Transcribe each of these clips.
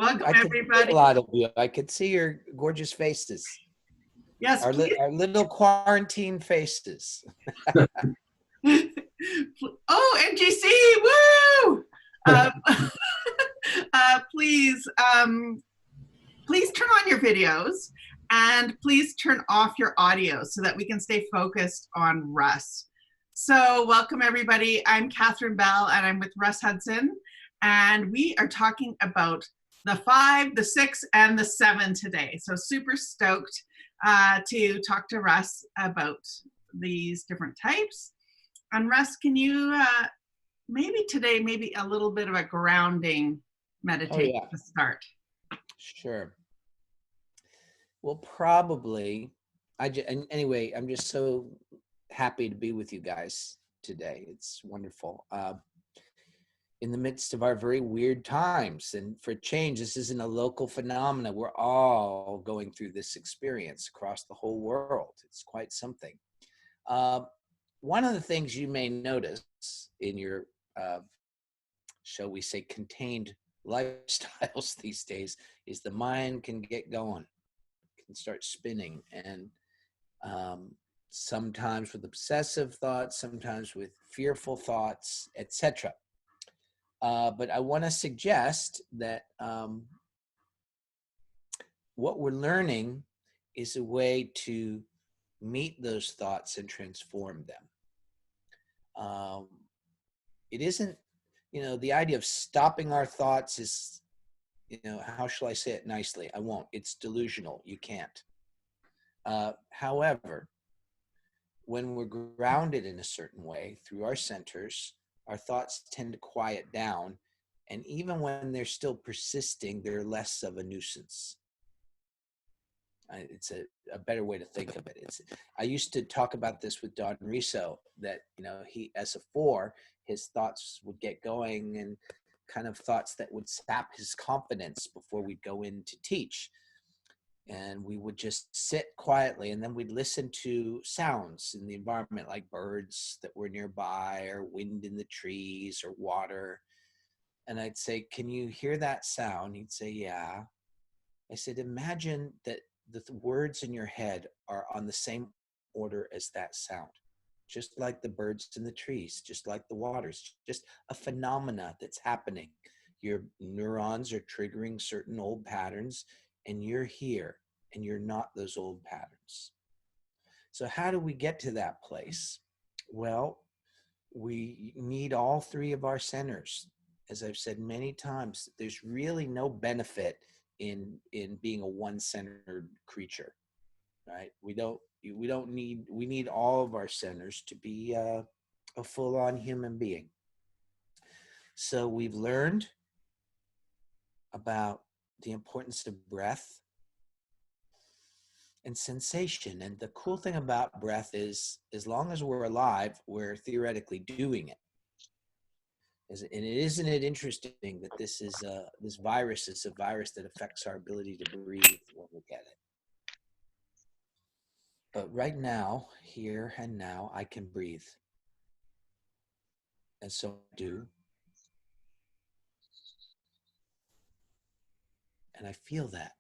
Welcome, I could see everybody. a lot of you. I could see your gorgeous faces. Yes, Our please. little quarantine faces. Oh, NGC, woo! Please, please turn on your videos and please turn off your audio so that we can stay focused on Russ. So welcome, everybody. I'm Catherine Bell, and I'm with Russ Hudson, and we are talking about the 5, the 6, and the 7 today. So super stoked to talk to Russ about these different types. And Russ, can you maybe today, maybe a little bit of a grounding meditation to start? Sure. Well, probably, anyway, I'm just so happy to be with you guys today. It's wonderful. In the midst of our very weird times, and for change, this isn't a local phenomena. We're all going through this experience across the whole world. It's quite something. One of the things you may notice in your, shall we say, contained lifestyles these days is the mind can get going, can start spinning, and sometimes with obsessive thoughts, sometimes with fearful thoughts, etc. But I want to suggest that what we're learning is a way to meet those thoughts and transform them. It isn't, the idea of stopping our thoughts is, how shall I say it nicely? I won't. It's delusional. You can't. However, when we're grounded in a certain way through our centers, our thoughts tend to quiet down. And even when they're still persisting, they're less of a nuisance. It's a better way to think of it. I used to talk about this with Don Riso, that, he, as a 4, his thoughts would get going and kind of thoughts that would sap his confidence before we'd go in to teach. And we would just sit quietly, and then we'd listen to sounds in the environment, like birds that were nearby, or wind in the trees, or water. And I'd say, "Can you hear that sound?" He'd say, "Yeah." I said, "Imagine that the words in your head are on the same order as that sound, just like the birds in the trees, just like the waters, just a phenomena that's happening. Your neurons are triggering certain old patterns, and you're here, and you're not those old patterns." So how do we get to that place? Well, we need all 3 of our centers. As I've said many times, there's really no benefit in being a one-centered creature, right? We need all of our centers to be a full-on human being. So we've learned about the importance of breath and sensation. And the cool thing about breath is, as long as we're alive, we're theoretically doing it. And isn't it interesting that this virus is a virus that affects our ability to breathe when we get it? But right now, here and now, I can breathe. And so I do. And I feel that.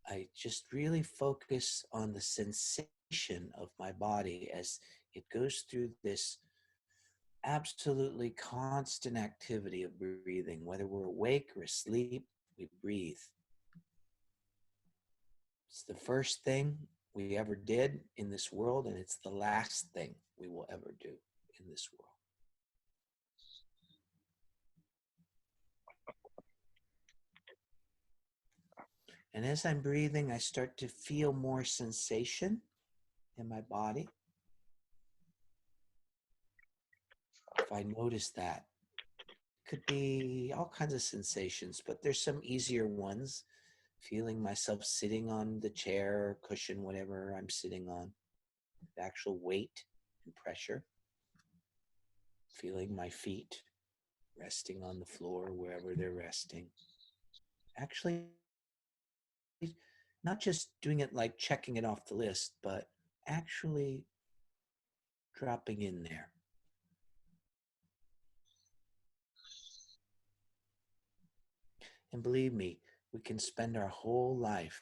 I just really focus on the sensation of my body as it goes through this absolutely constant activity of breathing. Whether we're awake or asleep, we breathe. It's the first thing we ever did in this world, and it's the last thing we will ever do in this world. And as I'm breathing, I start to feel more sensation in my body. If I notice that, it could be all kinds of sensations, but there's some easier ones. Feeling myself sitting on the chair or cushion, whatever I'm sitting on, the actual weight and pressure. Feeling my feet resting on the floor wherever they're resting. Actually, not just doing it like checking it off the list, but actually dropping in there. And believe me, we can spend our whole life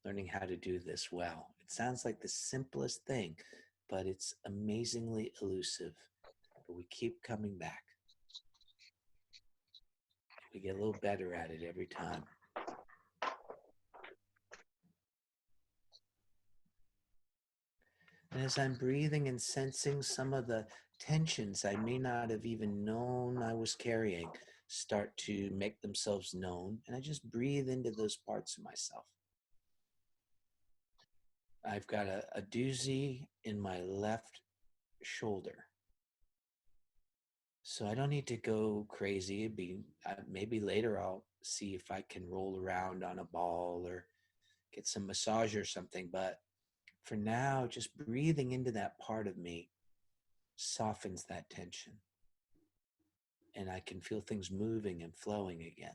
learning how to do this well. It sounds like the simplest thing, but it's amazingly elusive. But we keep coming back. We get a little better at it every time. And as I'm breathing and sensing some of the tensions I may not have even known I was carrying start to make themselves known, and I just breathe into those parts of myself. I've got a doozy in my left shoulder. So I don't need to go crazy. Maybe later I'll see if I can roll around on a ball or get some massage or something. But for now, just breathing into that part of me softens that tension. And I can feel things moving and flowing again.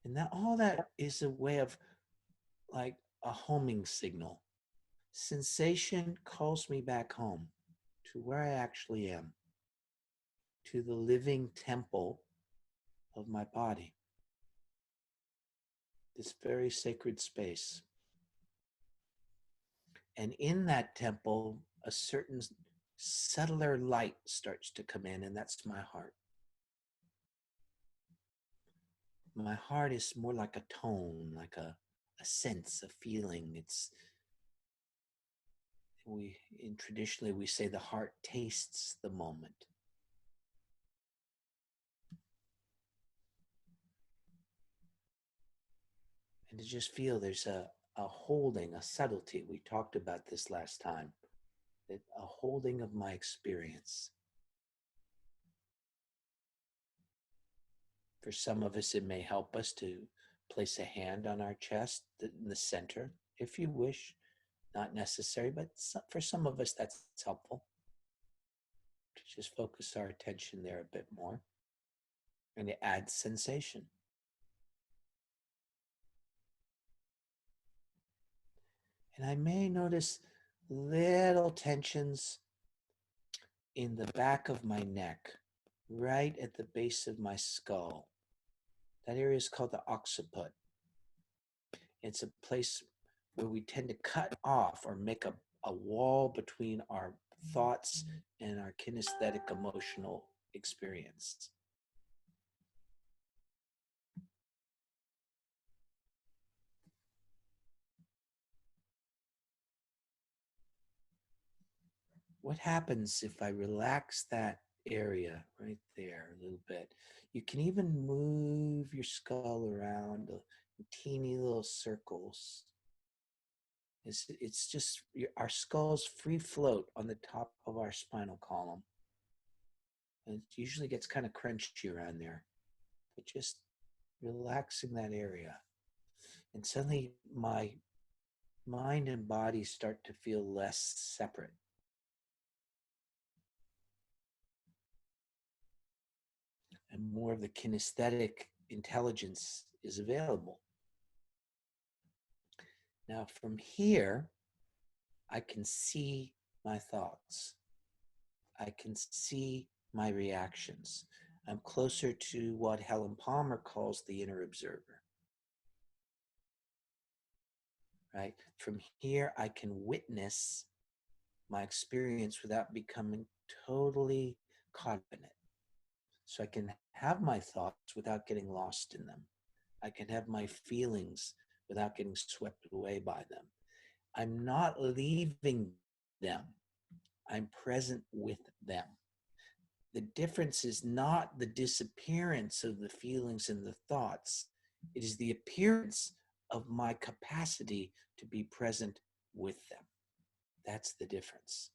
And that all that is a way of like a homing signal. Sensation calls me back home to where I actually am, to the living temple of my body, this very sacred space. And in that temple, a certain subtler light starts to come in, and that's my heart. My heart is more like a tone, like a sense, a feeling. Traditionally we say the heart tastes the moment. And to just feel there's a holding, a subtlety. We talked about this last time, that a holding of my experience. For some of us, it may help us to place a hand on our chest in the center, if you wish. Not necessary, but for some of us, that's helpful. To just focus our attention there a bit more. And it adds sensation. And I may notice little tensions in the back of my neck, right at the base of my skull. That area is called the occiput. It's a place where we tend to cut off or make a wall between our thoughts and our kinesthetic emotional experience. What happens if I relax that area right there a little bit? You can even move your skull around in teeny little circles. It's just our skulls free float on the top of our spinal column. And it usually gets kind of crunchy around there, but just relaxing that area. And suddenly my mind and body start to feel less separate. And more of the kinesthetic intelligence is available. Now, from here, I can see my thoughts. I can see my reactions. I'm closer to what Helen Palmer calls the inner observer. Right? From here, I can witness my experience without becoming totally caught in it. So I can have my thoughts without getting lost in them. I can have my feelings without getting swept away by them. I'm not leaving them. I'm present with them. The difference is not the disappearance of the feelings and the thoughts. It is the appearance of my capacity to be present with them. That's the difference.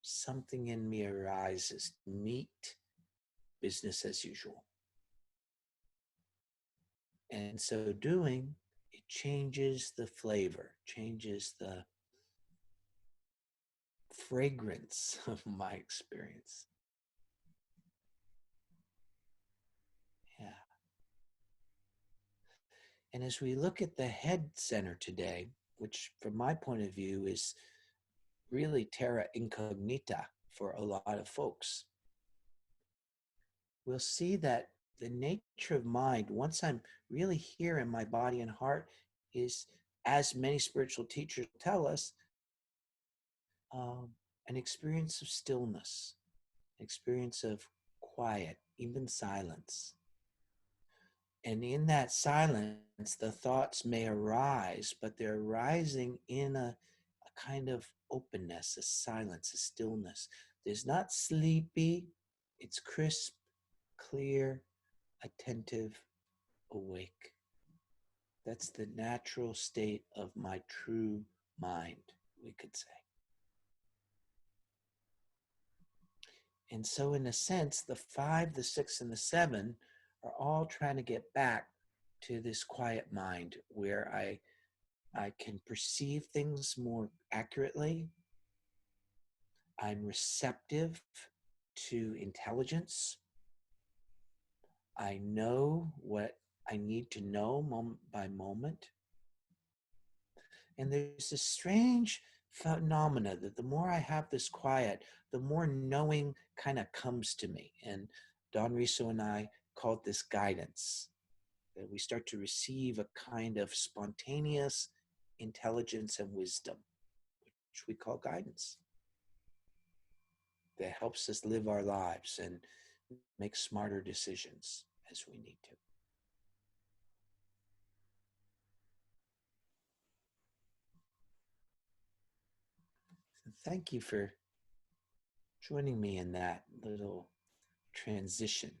Something in me arises to meet business as usual. And so doing, it changes the flavor, changes the fragrance of my experience. Yeah. And as we look at the head center today, which from my point of view is really terra incognita for a lot of folks. We'll see that the nature of mind, once I'm really here in my body and heart, is, as many spiritual teachers tell us, an experience of stillness, experience of quiet, even silence. And in that silence, the thoughts may arise, but they're arising in a kind of openness, a silence, a stillness. There's not sleepy, it's crisp, clear, attentive, awake. That's the natural state of my true mind, we could say. And so, in a sense, the 5, the 6, and the 7 are all trying to get back to this quiet mind where I can perceive things more accurately. I'm receptive to intelligence. I know what I need to know moment by moment. And there's this strange phenomena that the more I have this quiet, the more knowing kind of comes to me. And Don Riso and I called this guidance, that we start to receive a kind of spontaneous intelligence and wisdom, which we call guidance, that helps us live our lives and make smarter decisions as we need to. So thank you for joining me in that little transition.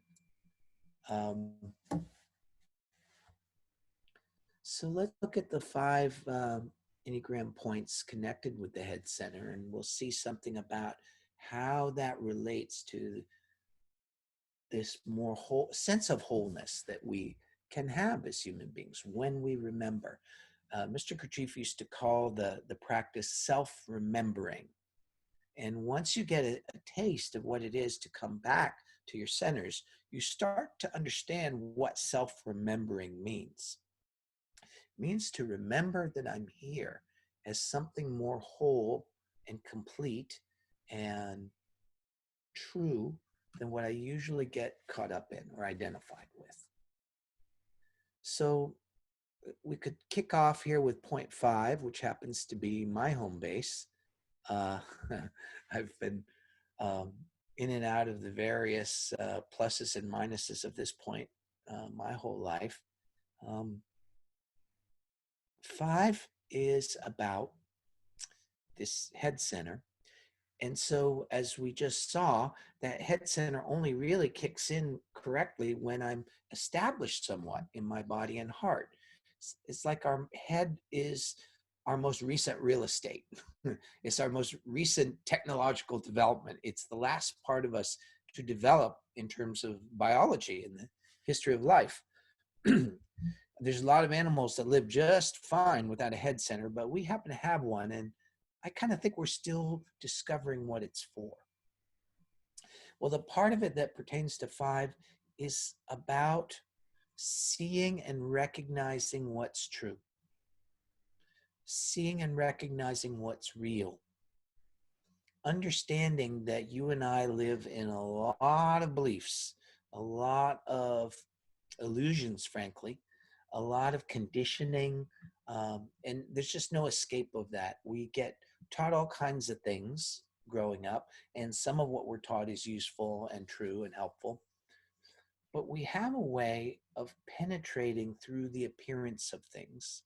So let's look at the 5 Enneagram points connected with the head center, and we'll see something about how that relates to this more whole sense of wholeness that we can have as human beings when we remember. Mr. Kerchief used to call the practice self-remembering. And once you get a taste of what it is to come back to your centers, you start to understand what self-remembering means. It means to remember that I'm here as something more whole and complete and true than what I usually get caught up in or identified with. So we could kick off here with point 5, which happens to be my home base. I've been in and out of the various pluses and minuses of this point my whole life. 5 is about this head center. And so, as we just saw, that head center only really kicks in correctly when I'm established somewhat in my body and heart. It's like our head is our most recent real estate. It's our most recent technological development. It's the last part of us to develop in terms of biology and the history of life. There's a lot of animals that live just fine without a head center, but we happen to have one, and I kind of think we're still discovering what it's for. Well, the part of it that pertains to 5 is about seeing and recognizing what's true, seeing and recognizing what's real, understanding that you and I live in a lot of beliefs, a lot of illusions, frankly, a lot of conditioning, and there's just no escape of that. We get taught all kinds of things growing up, and some of what we're taught is useful and true and helpful. But we have a way of penetrating through the appearance of things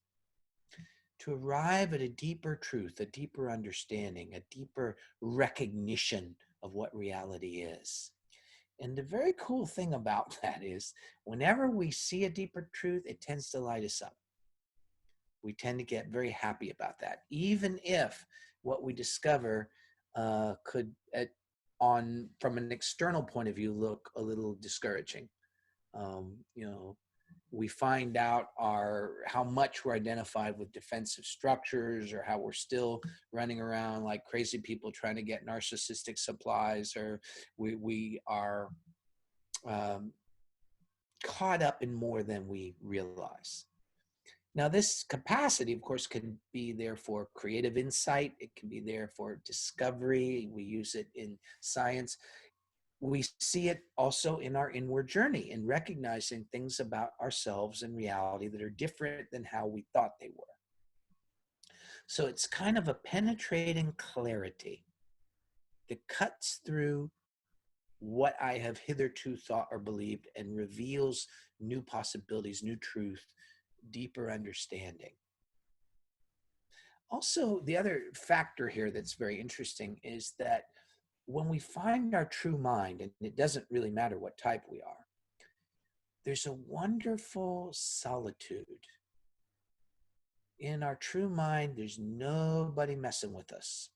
to arrive at a deeper truth, a deeper understanding, a deeper recognition of what reality is. And the very cool thing about that is whenever we see a deeper truth, it tends to light us up. We tend to get very happy about that, even if what we discover could, from an external point of view, look a little discouraging. We find out how much we're identified with defensive structures, or how we're still running around like crazy people trying to get narcissistic supplies, or we are caught up in more than we realize. Now, this capacity, of course, can be there for creative insight. It can be there for discovery. We use it in science. We see it also in our inward journey, in recognizing things about ourselves and reality that are different than how we thought they were. So it's kind of a penetrating clarity that cuts through what I have hitherto thought or believed and reveals new possibilities, new truth, deeper understanding. Also, the other factor here that's very interesting is that when we find our true mind, and it doesn't really matter what type we are, there's a wonderful solitude. In our true mind, there's nobody messing with us.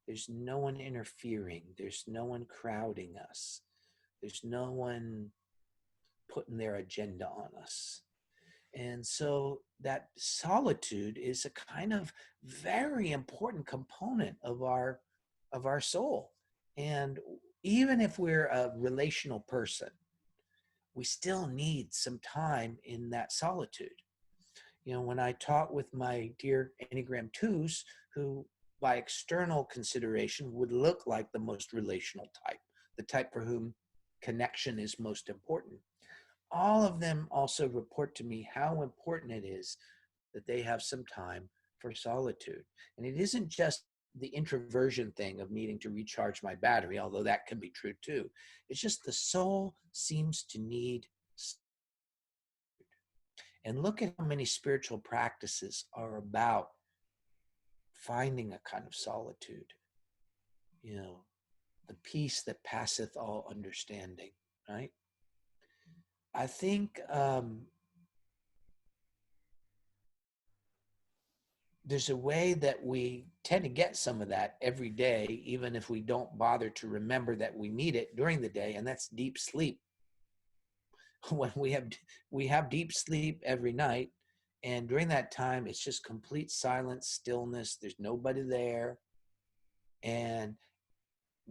There's no one interfering. There's no one crowding us. There's no one putting their agenda on us. And so that solitude is a kind of very important component of our soul. And even if we're a relational person, we still need some time in that solitude. You know, when I talk with my dear Enneagram 2s, who by external consideration would look like the most relational type, the type for whom connection is most important, all of them also report to me how important it is that they have some time for solitude. And it isn't just the introversion thing of needing to recharge my battery, although that can be true too. It's just the soul seems to need. And look at how many spiritual practices are about finding a kind of solitude, you know, the peace that passeth all understanding, right? I think there's a way that we tend to get some of that every day, even if we don't bother to remember that we need it during the day, and that's deep sleep. When we have deep sleep every night, and during that time, it's just complete silence, stillness. There's nobody there, and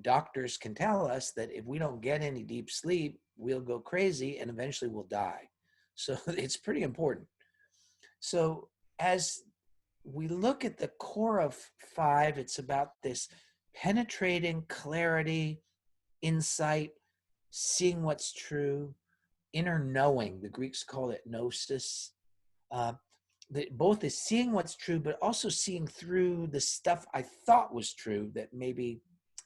doctors can tell us that if we don't get any deep sleep, we'll go crazy and eventually we'll die. So it's pretty important. So as we look at the core of 5, it's about this penetrating clarity, insight, seeing what's true, inner knowing. The Greeks call it gnosis. Both is seeing what's true, but also seeing through the stuff I thought was true that maybe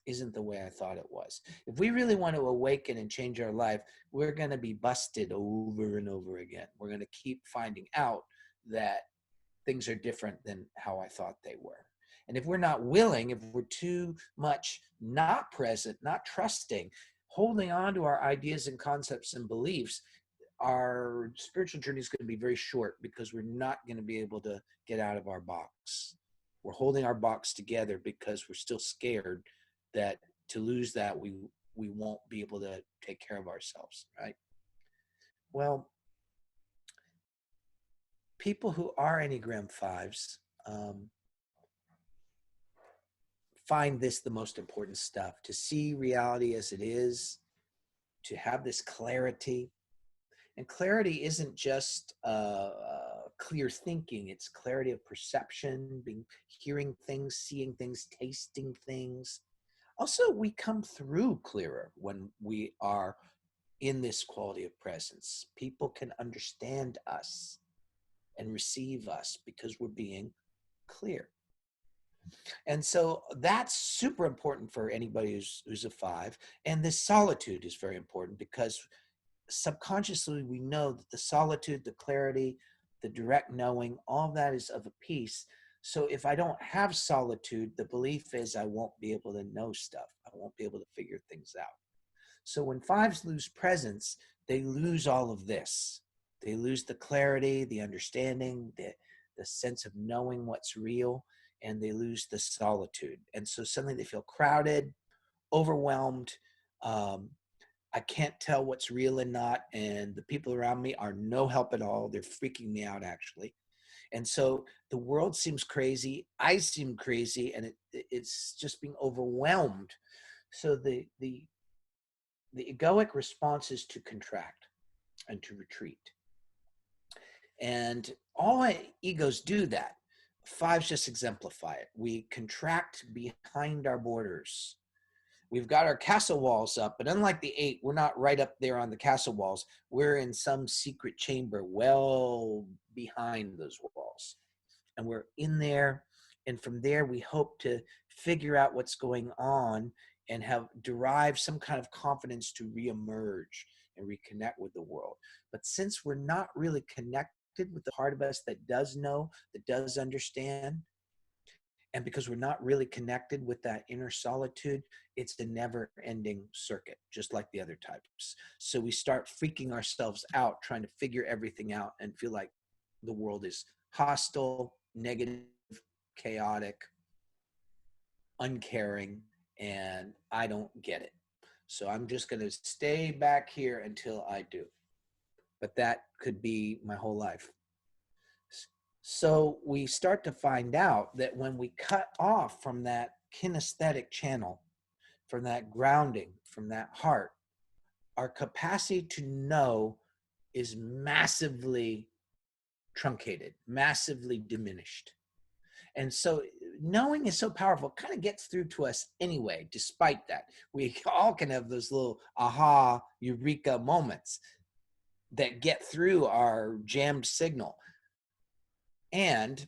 isn't the way I thought it was. If we really want to awaken and change our life, we're going to be busted over and over again. We're going to keep finding out that things are different than how I thought they were. And if we're not willing, if we're too much not present, not trusting, holding on to our ideas and concepts and beliefs, our spiritual journey is going to be very short because we're not going to be able to get out of our box. We're holding our box together because we're still scared that to lose that we won't be able to take care of ourselves, right? Well, people who are Enneagram 5s find this the most important stuff, to see reality as it is, to have this clarity. And clarity isn't just clear thinking, it's clarity of perception, hearing things, seeing things, tasting things. Also, we come through clearer when we are in this quality of presence. People can understand us and receive us because we're being clear. And so that's super important for anybody who's a 5. And this solitude is very important because subconsciously we know that the solitude, the clarity, the direct knowing, all of that is of a piece. So if I don't have solitude, the belief is I won't be able to know stuff. I won't be able to figure things out. So when 5s lose presence, they lose all of this. They lose the clarity, the understanding, the sense of knowing what's real, and they lose the solitude. And so suddenly they feel crowded, overwhelmed. I can't tell what's real and not, and the people around me are no help at all. They're freaking me out, actually. And so the world seems crazy. I seem crazy, and it's just being overwhelmed. So the egoic response is to contract and to retreat. And all egos do that. Fives just exemplify it. We contract behind our borders. We've got our castle walls up, but unlike the 8, we're not right up there on the castle walls. We're in some secret chamber well behind those walls. And we're in there, and from there we hope to figure out what's going on and have derived some kind of confidence to reemerge and reconnect with the world. But since we're not really connected with the part of us that does know, that does understand, and because we're not really connected with that inner solitude, it's a never-ending circuit, just like the other types. So we start freaking ourselves out, trying to figure everything out and feel like the world is hostile, negative, chaotic, uncaring, and I don't get it. So I'm just going to stay back here until I do. But that could be my whole life. So we start to find out that when we cut off from that kinesthetic channel, from that grounding, from that heart, our capacity to know is massively truncated, massively diminished. And so knowing is so powerful, it kind of gets through to us anyway, despite that. We all can have those little aha, eureka moments that get through our jammed signal. And,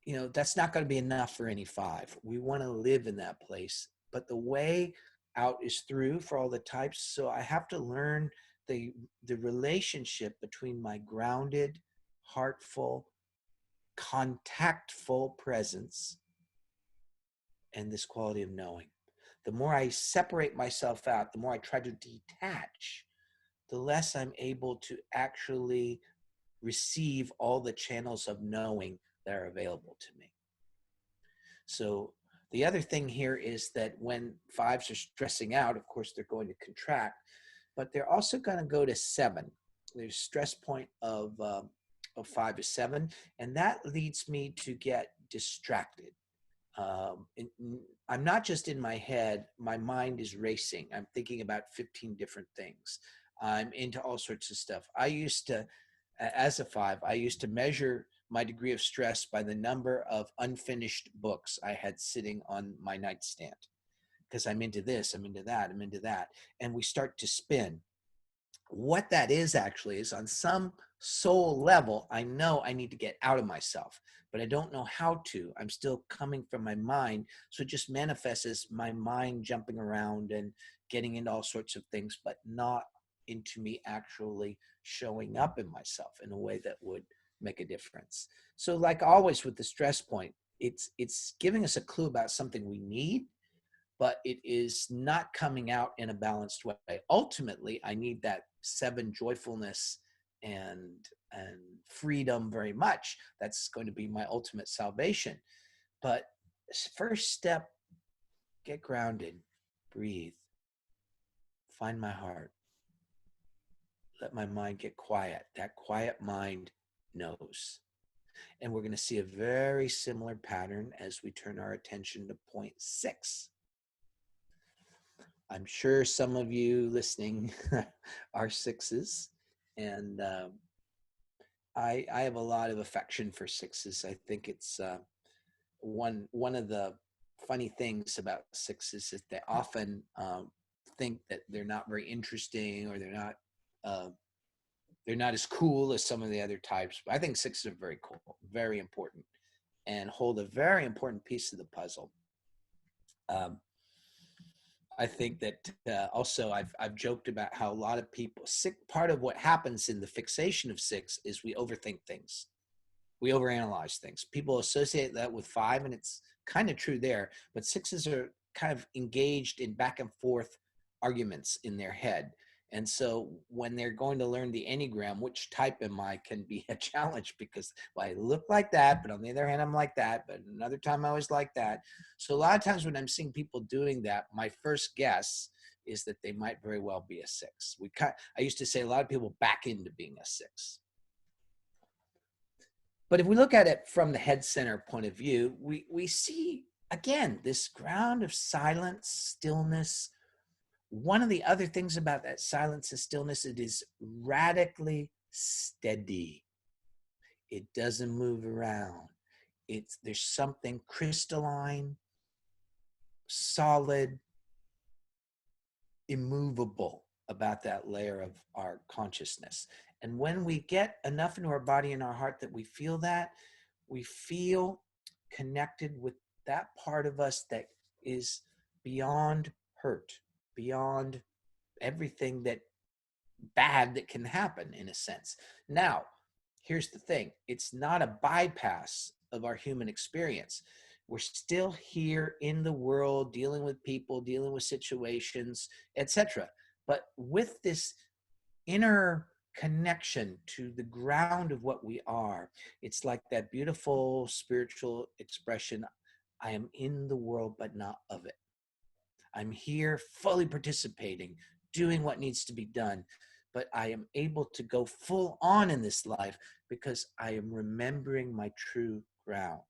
you know, that's not going to be enough for any 5. We want to live in that place. But the way out is through for all the types. So I have to learn the relationship between my grounded, heartful, contactful presence and this quality of knowing. The more I separate myself out, the more I try to detach, the less I'm able to actually receive all the channels of knowing that are available to me. So the other thing here is that when 5s are stressing out, of course, they're going to contract, but they're also going to go to 7. There's stress point of 5 to 7, and that leads me to get distracted. I'm not just in my head, my mind is racing. I'm thinking about 15 different things. I'm into all sorts of stuff. I used to, as a 5, I used to measure my degree of stress by the number of unfinished books I had sitting on my nightstand. Because I'm into this, I'm into that, I'm into that. And we start to spin. What that is actually is on some soul level, I know I need to get out of myself, but I don't know how to. I'm still coming from my mind. So it just manifests as my mind jumping around and getting into all sorts of things, but not into me actually showing up in myself in a way that would make a difference. So like always with the stress point, it's giving us a clue about something we need, but it is not coming out in a balanced way. Ultimately, I need that 7 joyfulness and freedom very much. That's going to be my ultimate salvation. But first step, get grounded, breathe, find my heart, let my mind get quiet. That quiet mind knows. And we're going to see a very similar pattern as we turn our attention to point 6. I'm sure some of you listening are 6s, and I have a lot of affection for 6s. I think it's one of the funny things about 6s is that they often think that they're not very interesting, or they're not as cool as some of the other types. But I think 6s are very cool, very important, and hold a very important piece of the puzzle. I think that also I've joked about how a lot of people, part of what happens in the fixation of 6 is we overthink things. We overanalyze things. People associate that with 5, and it's kind of true there, but 6s are kind of engaged in back and forth arguments in their head. And so when they're going to learn the Enneagram, which type am I, can be a challenge, because well, I look like that, but on the other hand, I'm like that, but another time I was like that. So a lot of times when I'm seeing people doing that, my first guess is that they might very well be a 6. I used to say a lot of people back into being a 6. But if we look at it from the head center point of view, we see, again, this ground of silence, stillness. One of the other things about that silence and stillness, it is radically steady. It doesn't move around. There's something crystalline, solid, immovable about that layer of our consciousness. And when we get enough into our body and our heart that we feel that, we feel connected with that part of us that is beyond hurt, beyond everything that bad that can happen, in a sense. Now, here's the thing. It's not a bypass of our human experience. We're still here in the world, dealing with people, dealing with situations, etc. But with this inner connection to the ground of what we are, it's like that beautiful spiritual expression, I am in the world, but not of it. I'm here fully participating, doing what needs to be done, but I am able to go full on in this life because I am remembering my true ground.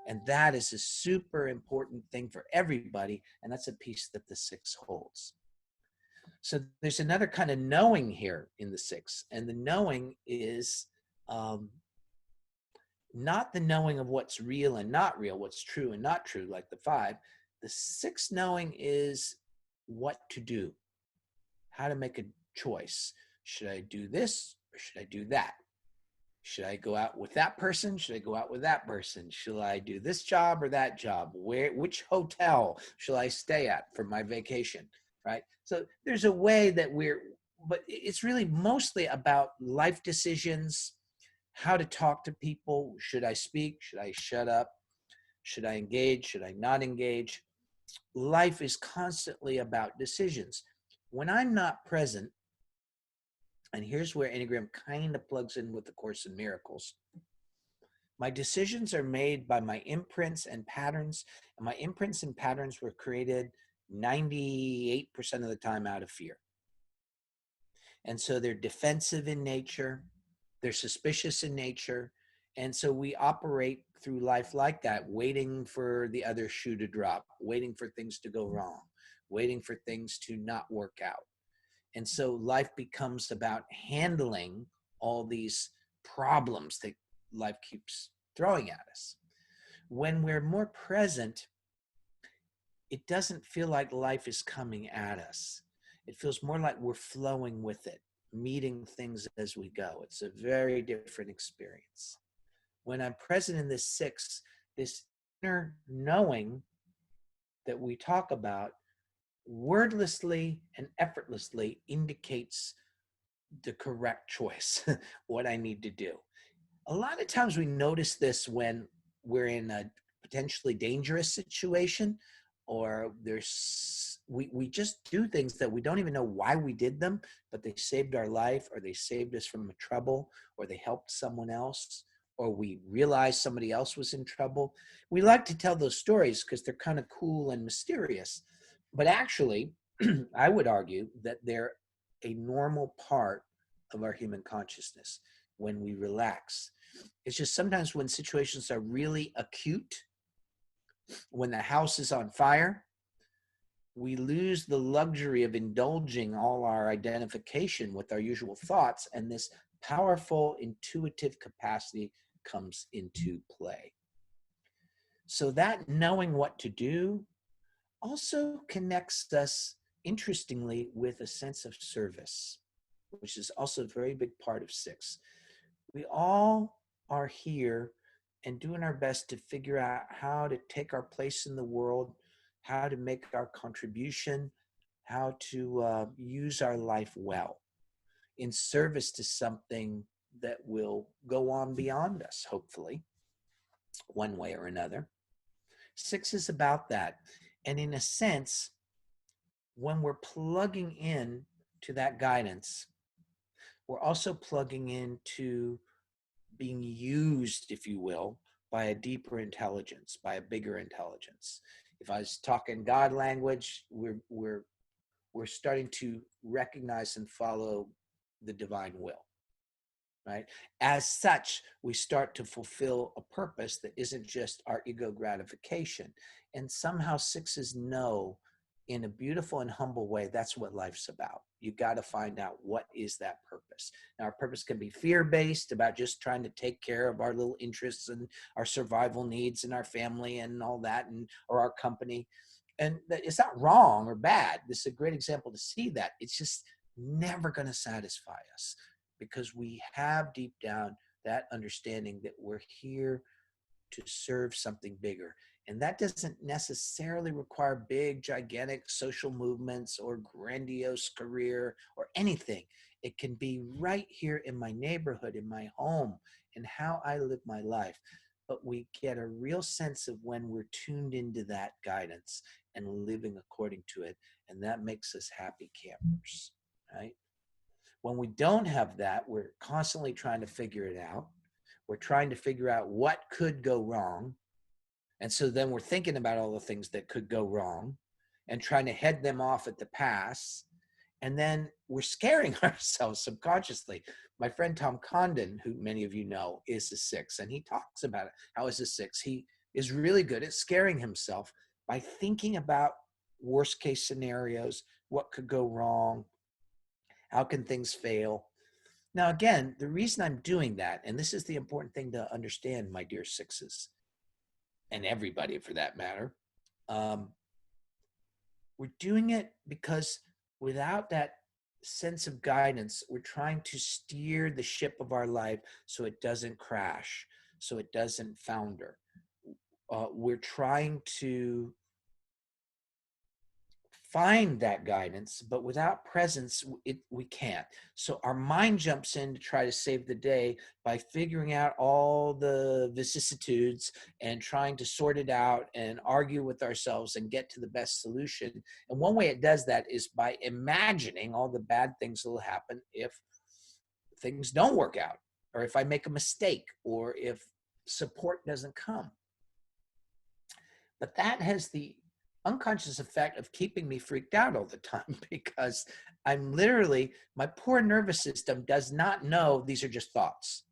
And that is a super important thing for everybody. And that's a piece that the 6 holds. So there's another kind of knowing here in the 6. And the knowing is not the knowing of what's real and not real, what's true and not true, like the 5. The 6 knowing is what to do, how to make a choice. Should I do this or should I do that? Should I go out with that person? Should I go out with that person? Should I do this job or that job? Which hotel shall I stay at for my vacation? Right? So there's a way that but it's really mostly about life decisions, how to talk to people. Should I speak? Should I shut up? Should I engage? Should I not engage? Life is constantly about decisions. When I'm not present, and here's where Enneagram kind of plugs in with the Course in Miracles. My decisions are made by my imprints and patterns, and my imprints and patterns were created 98% of the time out of fear. And so they're defensive in nature, they're suspicious in nature, and so we operate through life like that, waiting for the other shoe to drop, waiting for things to go wrong, waiting for things to not work out. And so life becomes about handling all these problems that life keeps throwing at us. When we're more present, it doesn't feel like life is coming at us. It feels more like we're flowing with it, meeting things as we go. It's a very different experience. When I'm present in this 6, this inner knowing that we talk about wordlessly and effortlessly indicates the correct choice, what I need to do. A lot of times we notice this when we're in a potentially dangerous situation, or we just do things that we don't even know why we did them, but they saved our life, or they saved us from a trouble, or they helped someone else, or we realized somebody else was in trouble. We like to tell those stories because they're kind of cool and mysterious. But actually, I would argue that they're a normal part of our human consciousness when we relax. It's just sometimes when situations are really acute, when the house is on fire, we lose the luxury of indulging all our identification with our usual thoughts, and this powerful intuitive capacity comes into play. So that knowing what to do also connects us, interestingly, with a sense of service, which is also a very big part of 6. We all are here and doing our best to figure out how to take our place in the world, how to make our contribution, how to use our life well in service to something that will go on beyond us, hopefully, one way or another. 6 is about that. And in a sense, when we're plugging in to that guidance, we're also plugging into being used, if you will, by a deeper intelligence, by a bigger intelligence. If I was talking God language, we're starting to recognize and follow the divine will, right? As such, we start to fulfill a purpose that isn't just our ego gratification. And somehow 6s know in a beautiful and humble way, that's what life's about. You got to find out what is that purpose. Now, our purpose can be fear-based, about just trying to take care of our little interests and our survival needs and our family and all that, and or our company. And it's not wrong or bad. This is a great example to see that. It's just never going to satisfy us, because we have deep down that understanding that we're here to serve something bigger. And that doesn't necessarily require big, gigantic social movements or grandiose career or anything. It can be right here in my neighborhood, in my home, in how I live my life. But we get a real sense of when we're tuned into that guidance and living according to it. And that makes us happy campers, right? When we don't have that, we're constantly trying to figure it out. We're trying to figure out what could go wrong. And so then we're thinking about all the things that could go wrong and trying to head them off at the pass. And then we're scaring ourselves subconsciously. My friend Tom Condon, who many of you know, is a 6, and he talks about it. How as a 6, he is really good at scaring himself by thinking about worst case scenarios, what could go wrong, how can things fail. Now, again, the reason I'm doing that, and this is the important thing to understand, my dear 6s, and everybody for that matter, we're doing it because without that sense of guidance, we're trying to steer the ship of our life so it doesn't crash, so it doesn't founder. We're trying to find that guidance, but without presence, we can't. So our mind jumps in to try to save the day by figuring out all the vicissitudes and trying to sort it out and argue with ourselves and get to the best solution. And one way it does that is by imagining all the bad things that will happen if things don't work out, or if I make a mistake, or if support doesn't come. But that has the unconscious effect of keeping me freaked out all the time, because I'm literally, my poor nervous system does not know these are just thoughts.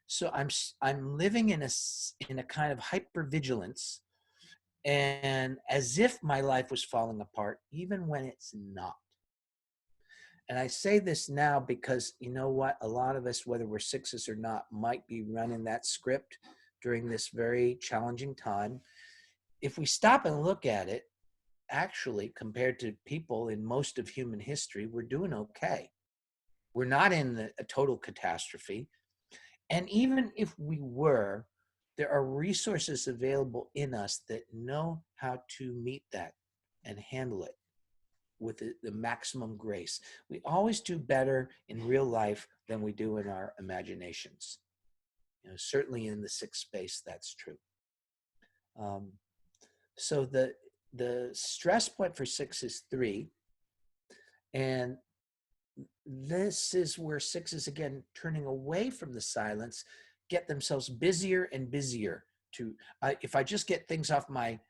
So I'm living in a kind of hypervigilance, and as if my life was falling apart, even when it's not. And I say this now because, you know what, a lot of us, whether we're 6s or not, might be running that script during this very challenging time. If we stop and look at it, actually, compared to people in most of human history, we're doing okay. We're not in a total catastrophe. And even if we were, there are resources available in us that know how to meet that and handle it with the maximum grace. We always do better in real life than we do in our imaginations. You know, certainly in the 6 space, that's true. So the stress point for 6 is 3. And this is where 6s, again, turning away from the silence, get themselves busier and busier. If I just get things off my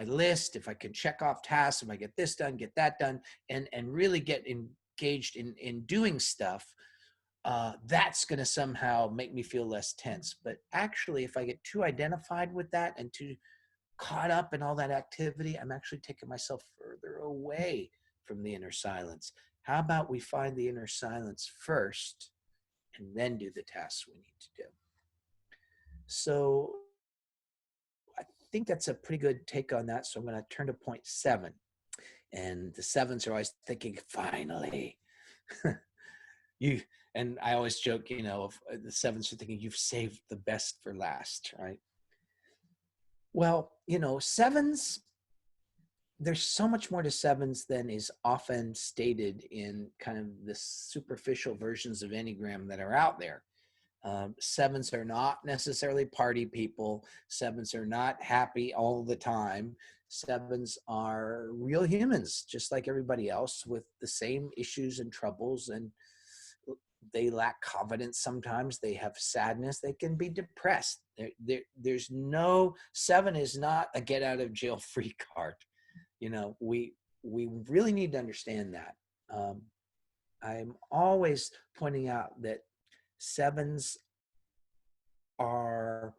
list, if I can check off tasks, if I get this done, get that done, and really get engaged in doing stuff, that's going to somehow make me feel less tense. But actually, if I get too identified with that and too caught up in all that activity, I'm actually taking myself further away from the inner silence. How about we find the inner silence first and then do the tasks we need to do? So I think that's a pretty good take on that. So I'm going to turn to point 7. And the 7s are always thinking, finally. And I always joke, you know, if the 7s are thinking, you've saved the best for last, right? Well, you know, 7s, there's so much more to 7s than is often stated in kind of the superficial versions of Enneagram that are out there. 7s are not necessarily party people. 7s are not happy all the time. 7s are real humans, just like everybody else, with the same issues and troubles, and they lack confidence sometimes. They have sadness. They can be depressed. There's no, 7 is not a get out of jail free card. You know, we really need to understand that. I'm always pointing out that 7s are,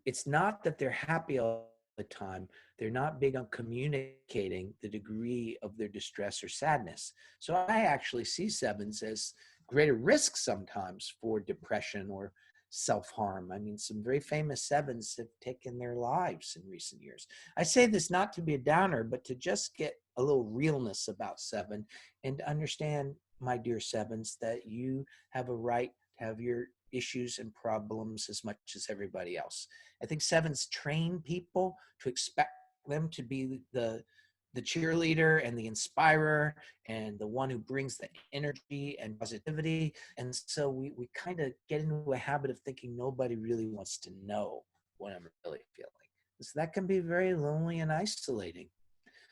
it's not that they're happy all the time, they're not big on communicating the degree of their distress or sadness. So I actually see sevens as greater risk sometimes for depression or self-harm. I mean, some very famous sevens have taken their lives in recent years. I say this not to be a downer, but to just get a little realness about seven and to understand, my dear sevens, that you have a right to have your issues and problems as much as everybody else. I think sevens train people to expect them to be the cheerleader and the inspirer and the one who brings the energy and positivity. And so we kind of get into a habit of thinking nobody really wants to know what I'm really feeling. So that can be very lonely and isolating.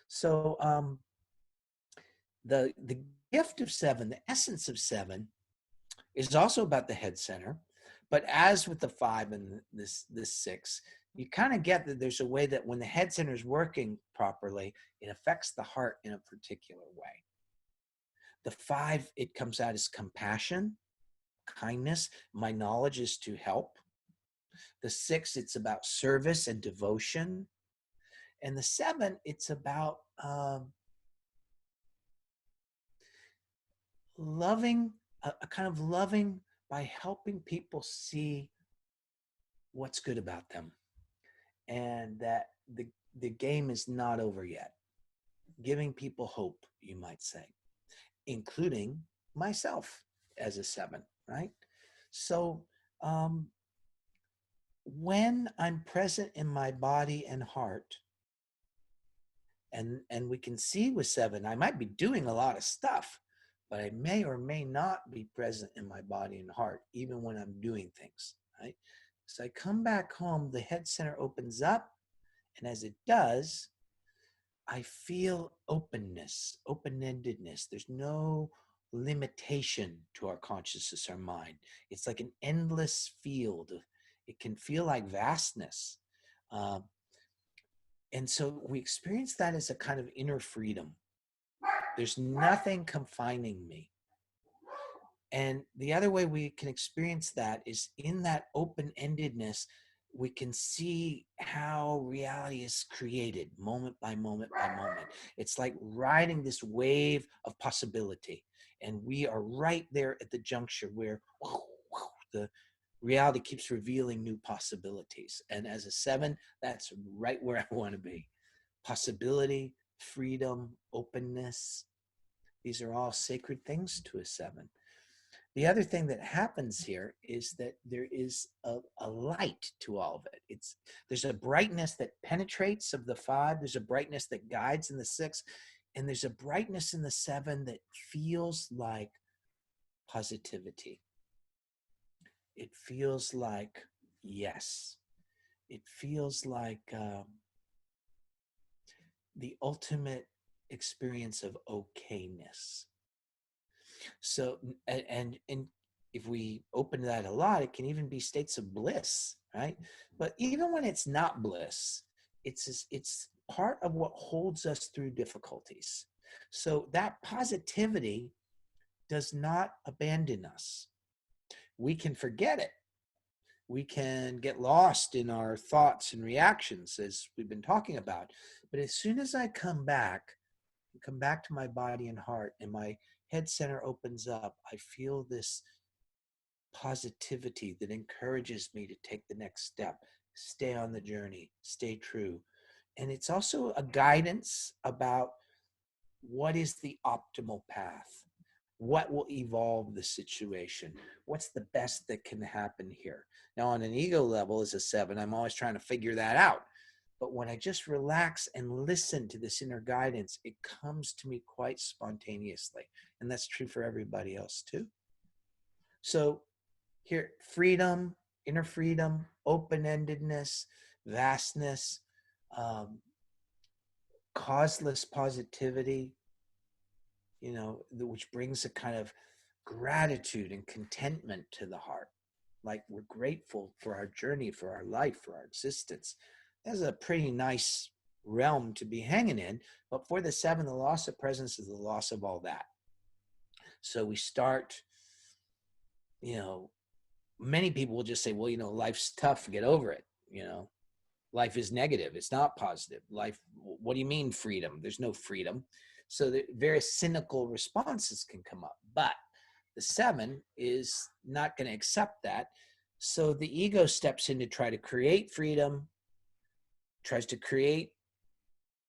So the gift of seven, the essence of seven, is also about the head center. But as with the five and this six, you kind of get that there's a way that when the head center is working properly, it affects the heart in a particular way. The five, it comes out as compassion, kindness. My knowledge is to help. The six, it's about service and devotion. And the seven, it's about loving, a kind of loving by helping people see what's good about them, and that the game is not over yet. Giving people hope, you might say, including myself as a seven, right? So when I'm present in my body and heart, and we can see with seven, I might be doing a lot of stuff, but I may or may not be present in my body and heart, even when I'm doing things, right? So I come back home, the head center opens up, and as it does, I feel openness, open-endedness. There's no limitation to our consciousness, our mind. It's like an endless field. It can feel like vastness. And so we experience that as a kind of inner freedom. There's nothing confining me. And the other way we can experience that is in that open-endedness, we can see how reality is created moment by moment by moment. It's like riding this wave of possibility. And we are right there at the juncture where the reality keeps revealing new possibilities. And as a seven, that's right where I want to be. Possibility, freedom, openness. These are all sacred things to a seven. The other thing that happens here is that there is a light to all of it. There's a brightness that penetrates of the five. There's a brightness that guides in the six. And there's a brightness in the seven that feels like positivity. It feels like yes. It feels like the ultimate experience of okayness. So, and if we open that a lot, it can even be states of bliss, right? But even when it's not bliss, it's part of what holds us through difficulties. So that positivity does not abandon us. We can forget it. We can get lost in our thoughts and reactions, as we've been talking about. But as soon as I come back to my body and heart, and my head center opens up, I feel this positivity that encourages me to take the next step, stay on the journey, stay true. And it's also a guidance about what is the optimal path, what will evolve the situation, what's the best that can happen here. Now, on an ego level, as a seven, I'm always trying to figure that out. But when I just relax and listen to this inner guidance, it comes to me quite spontaneously. And that's true for everybody else too. So here, freedom, inner freedom, open-endedness, vastness, causeless positivity, which brings a kind of gratitude and contentment to the heart. Like we're grateful for our journey, for our life, for our existence. That's a pretty nice realm to be hanging in. But for the seven, the loss of presence is the loss of all that. So we start, many people will just say, well, life's tough, get over it, life is negative. It's not positive. Life, what do you mean freedom? There's no freedom. So the various cynical responses can come up. But the 7 is not going to accept that. So the ego steps in to try to create freedom, tries to create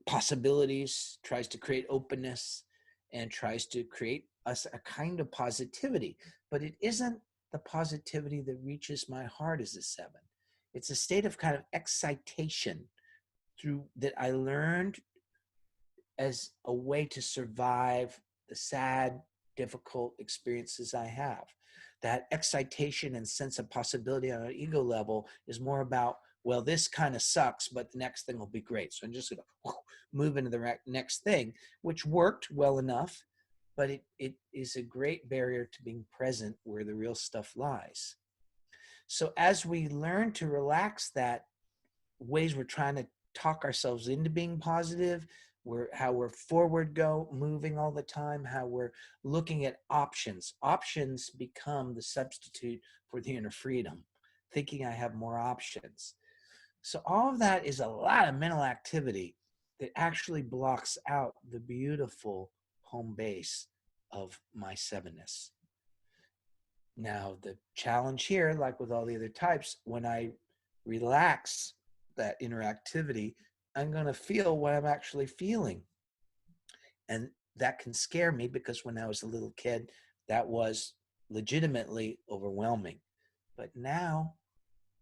possibilities, tries to create openness, and tries to create us a kind of positivity. But it isn't the positivity that reaches my heart as a 7. It's a state of kind of excitation through that I learned as a way to survive the sad, difficult experiences I have. That excitation and sense of possibility on an ego level is more about, well, this kind of sucks, but the next thing will be great. So I'm just going to move into the next thing, which worked well enough, but it is a great barrier to being present where the real stuff lies. So as we learn to relax that ways we're trying to talk ourselves into being positive, how we're moving all the time, how we're looking at options. Options become the substitute for the inner freedom, thinking I have more options. So all of that is a lot of mental activity that actually blocks out the beautiful home base of my 7ness. Now, the challenge here, like with all the other types, when I relax that interactivity, I'm going to feel what I'm actually feeling. And that can scare me because when I was a little kid, that was legitimately overwhelming. But now,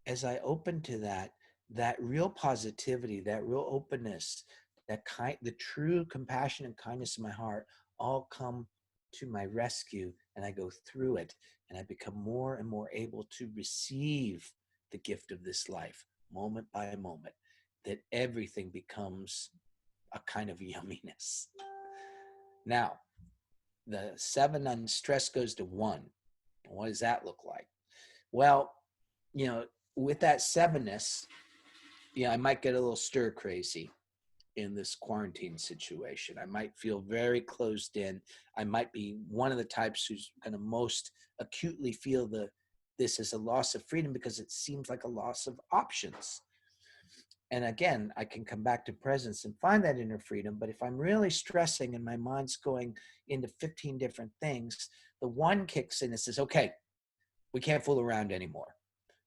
as I open to that real positivity, that real openness, the true compassion and kindness in my heart all come to my rescue, and I go through it, and I become more and more able to receive the gift of this life, moment by moment, that everything becomes a kind of yumminess. Now, the 7 on stress goes to 1. What does that look like? Well, with that 7ness, I might get a little stir crazy in this quarantine situation. I might feel very closed in. I might be one of the types who's going to most acutely feel this is a loss of freedom because it seems like a loss of options. And again, I can come back to presence and find that inner freedom. But if I'm really stressing and my mind's going into 15 different things, the 1 kicks in and says, okay, we can't fool around anymore.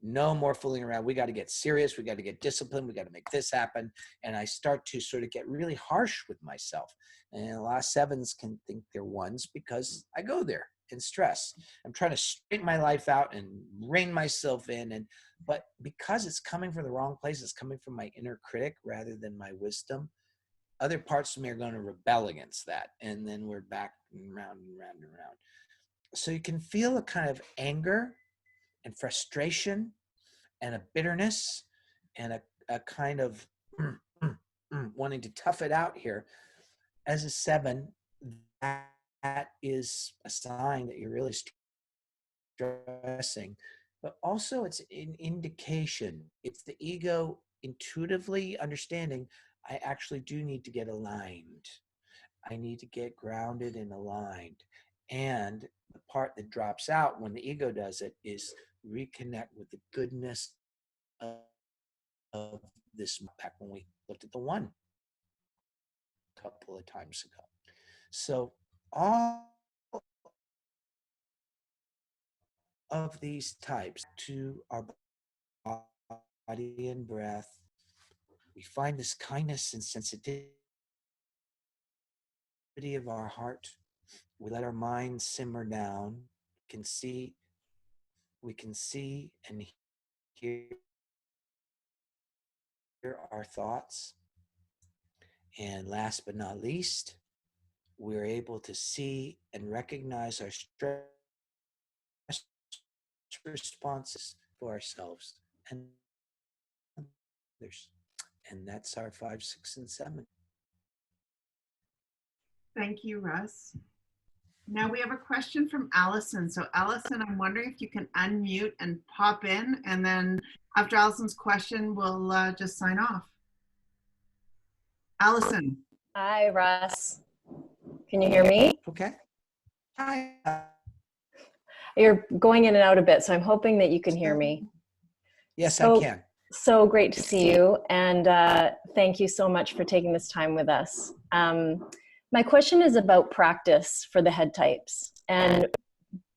No more fooling around. We got to get serious. We got to get disciplined. We got to make this happen. And I start to sort of get really harsh with myself. And a lot of 7s can think they're 1s because I go there in stress. I'm trying to straighten my life out and rein myself in. But because it's coming from the wrong place, it's coming from my inner critic rather than my wisdom, other parts of me are going to rebel against that. And then we're back and round and round and round. So you can feel a kind of anger and frustration and a bitterness and a kind of wanting to tough it out here. As a 7, that is a sign that you're really stressing. But also it's an indication. It's the ego intuitively understanding I actually do need to get aligned. I need to get grounded and aligned. And the part that drops out when the ego does it is reconnect with the goodness of this, back when we looked at the 1 a couple of times ago. So all of these types to our body and breath, we find this kindness and sensitivity of our heart. We let our mind simmer down. We can see and hear our thoughts. And last but not least, we're able to see and recognize our stress responses for ourselves and others. And that's our 5, 6, and 7. Thank you, Russ. Now we have a question from Allison. So Allison, I'm wondering if you can unmute and pop in, and then after Allison's question, we'll just sign off. Allison. Hi, Russ. Can you hear me? Okay. Hi. You're going in and out a bit, so I'm hoping that you can hear me. Yes, I can. So great to see you, and thank you so much for taking this time with us. My question is about practice for the head types, and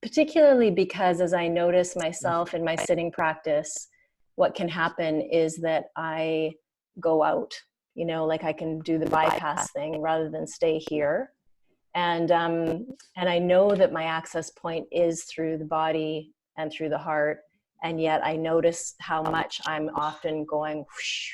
particularly because as I notice myself in my sitting practice, what can happen is that I go out, you know, like I can do the bypass thing rather than stay here. And I know that my access point is through the body and through the heart, and yet I notice how much I'm often going whoosh.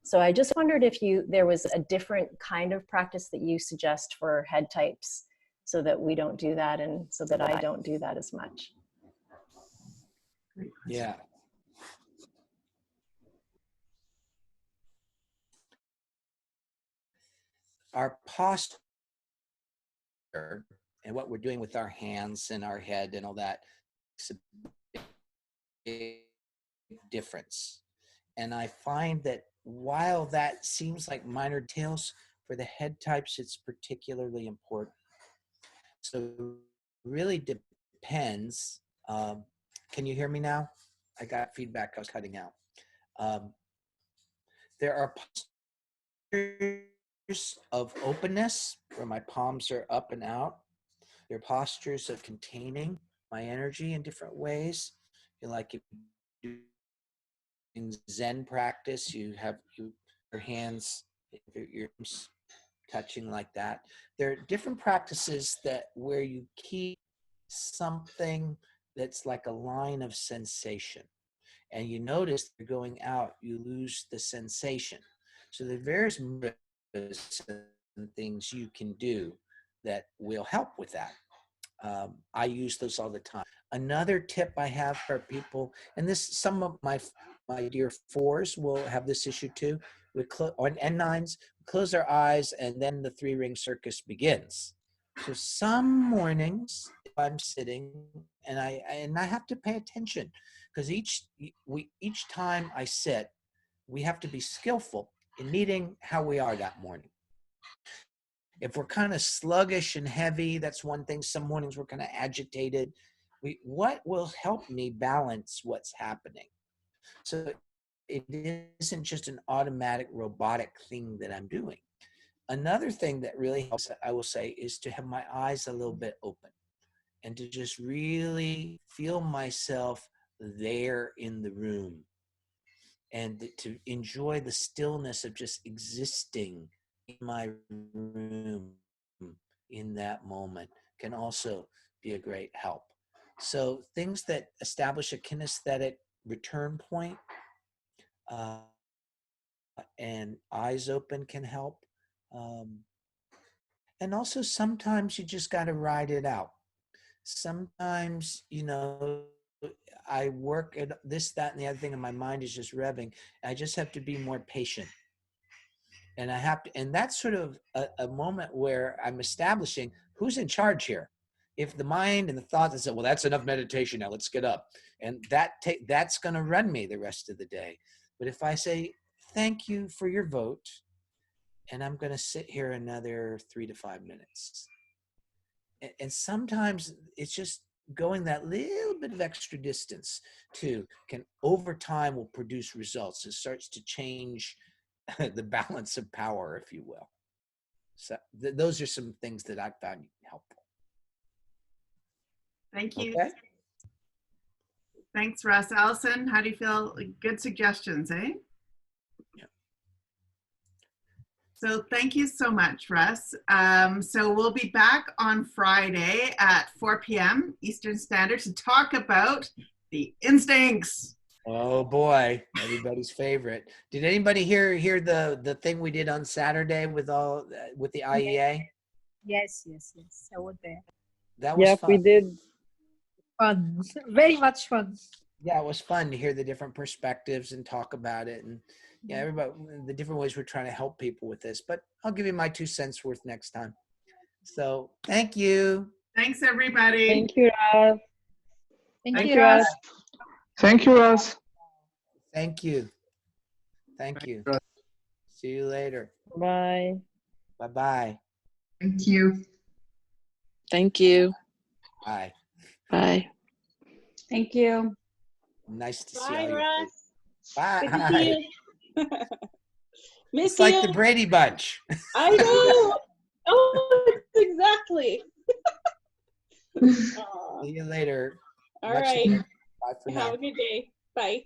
So I just wondered if there was a different kind of practice that you suggest for head types so that we don't do that, and so that I don't do that as much. Yeah. Our posture and what we're doing with our hands and our head and all that makes a big difference. And I find that while that seems like minor details, for the head types, it's particularly important. So it really depends. Can you hear me now? I got feedback. I was cutting out. There are postures of openness where my palms are up and out. There are postures of containing my energy in different ways. Like if you in Zen practice, you have your hands, your arms touching like that. There are different practices that where you keep something that's like a line of sensation. And you notice you're going out, you lose the sensation. So there are various and things you can do that will help with that. I use those all the time. Another tip I have for people, and this some of my dear fours will have this issue too. On N9s, close our eyes, and then the three-ring circus begins. So some mornings, if I'm sitting, and I have to pay attention because each time I sit, we have to be skillful in meeting how we are that morning. If we're kind of sluggish and heavy, that's one thing. Some mornings we're kind of agitated. What will help me balance what's happening? So it isn't just an automatic robotic thing that I'm doing. Another thing that really helps, I will say, is to have my eyes a little bit open and to just really feel myself there in the room and to enjoy the stillness of just existing in my room in that moment can also be a great help. So things that establish a kinesthetic return point and eyes open can help. And also sometimes you just got to ride it out. Sometimes, I work at this, that, and the other thing, and my mind is just revving. I just have to be more patient. And and that's sort of a moment where I'm establishing who's in charge here. If the mind and the thoughts say, well, that's enough meditation now, let's get up. And that's going to run me the rest of the day. But if I say, thank you for your vote, and I'm going to sit here another 3 to 5 minutes. And sometimes it's just going that little bit of extra distance can over time will produce results. It starts to change the balance of power, if you will. So those are some things that I found helpful. Thank you. Okay. Thanks, Russ. Allison, how do you feel? Good suggestions, eh? Yeah. So thank you so much, Russ. So we'll be back on Friday at 4 p.m. Eastern Standard to talk about the instincts. Oh boy, everybody's favorite. Did anybody hear the thing we did on Saturday with the IEA? Yes. I was there. That was fun. We did. Fun. Very much fun. Yeah, it was fun to hear the different perspectives and talk about it, and everybody, the different ways we're trying to help people with this. But I'll give you my 2 cents worth next time. So thank you. Thanks, everybody. Thank you, Russ. Thank you, Russ. Thank you, Russ. Thank you. Thank you. See you later. Bye. Bye-bye. Thank you. Thank you. Bye. Bye. Thank you. Nice to see Bye, all your Russ. faces. Bye. Good to see you. Miss It's like you. the Brady Bunch. I know. Oh, exactly. Aw. See you later. All Much right. love. Bye for now. Have a good day. Bye.